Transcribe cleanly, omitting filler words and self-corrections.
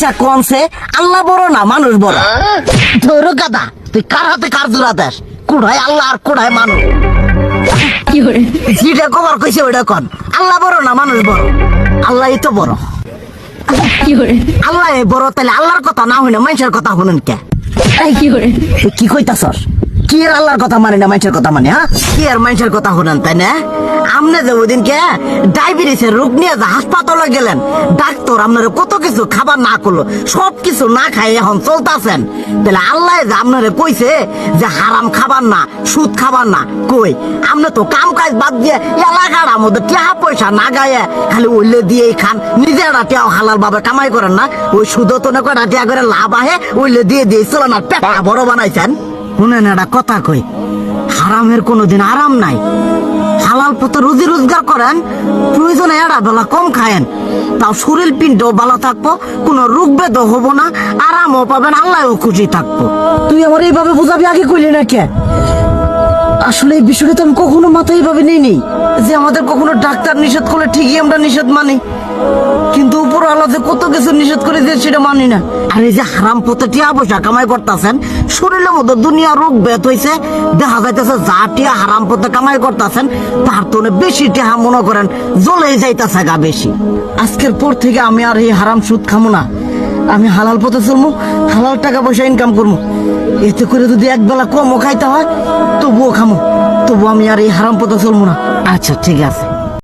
আচ্ছা কোনছে আল্লাহ বড় না মানুষ বড়? ধরো গাদা, তুই কার হাতে কার জোড়া দেশ? কুড়াই আল্লাহ আর কুড়াই মানুষ। যেটা কবার কইছে ওইটা কন। আল্লাহ বড় না মানুষ বড়? আল্লাহই তো বড়। আল্লাহ বড়, তাহলে আল্লাহর কথা না হইনা মানুষের কথা শুনেন কে? তুই কি কইতাছস? কি আর আল্লাহর কথা মানে না মানুষের কথা মানে? হ্যাঁ, কি আর মানুষের কথা শুনেন তাই না? আমনে যে ওই দিনকে ডায়াবেটিসের রোগ নিয়ে যে হাসপাতালে গেলেন, ডাক্তার আপনার কত কিছু খাবার না করলো, সব কিছু না খাই এখন চলতেছেন। তাহলে আল্লাহ যে আপনারে কইছে যে হারাম খাবার না, সুদ খাবার না, কই আপনি তো কাম কাজ বাদ দিয়ে এলাকার মধ্যে টাকা পয়সা না গায়ে খালি ওইলে দিয়েই খান। নিজেরা টিয়াও হালাল ভাবে কামাই করেন না, ওই সুদ তো না কয়টা টিয়া করে লাভ আহে ওইলে দিয়ে দিয়ে চলেন আর পেট বড় বানাইছেন। শুনেন একটা কথা কই, হারামের কোনোদিন আরাম নাই। হালাল পথে রুজি রোজগার করেন, প্রয়োজনে এড়া বেলা কম খায়েন, তাও শরীর পিণ্ডও ভালো থাকবো, কোনো রোগ বেদও হবো না, আরামও পাবেন, আল্লাহও খুশি থাকবো। তুই আমার এইভাবে বুঝাবি আগে কইলি না কে? আসলে এই বিষয়টা তো আমি কখনো মাথায় এইভাবে নিইনি যে আমাদের কখনো ডাক্তার নিষেধ করলে ঠিকই আমরা নিষেধ মানি, কিন্তু উপর আলাদা কত কিছু নিষেধ করে দিয়ে সেটা মানি না। আর এই যে হারাম পথে টিয়া পয়সা কামাই করতেছেন, শরীরের মধ্যে দুনিয়া রোগ বেত হয়েছে, দেখা যাইতেছে যা টিয়া হারাম পথে কামাই করতেছেন তার তো বেশি টিয়া মনে করেন জ্বলেই যাইতেছে গা বেশি। আজকের পর থেকে আমি আর এই হারাম সুদ খামো না, আমি হালাল পথে চলবো, হালাল টাকা পয়সা ইনকাম করবো। এতে করে যদি একবেলা কমও খাইতে হয় তবুও খামো, তবু আমি আর এই হারাম পথে চলবো না। আচ্ছা ঠিক আছে।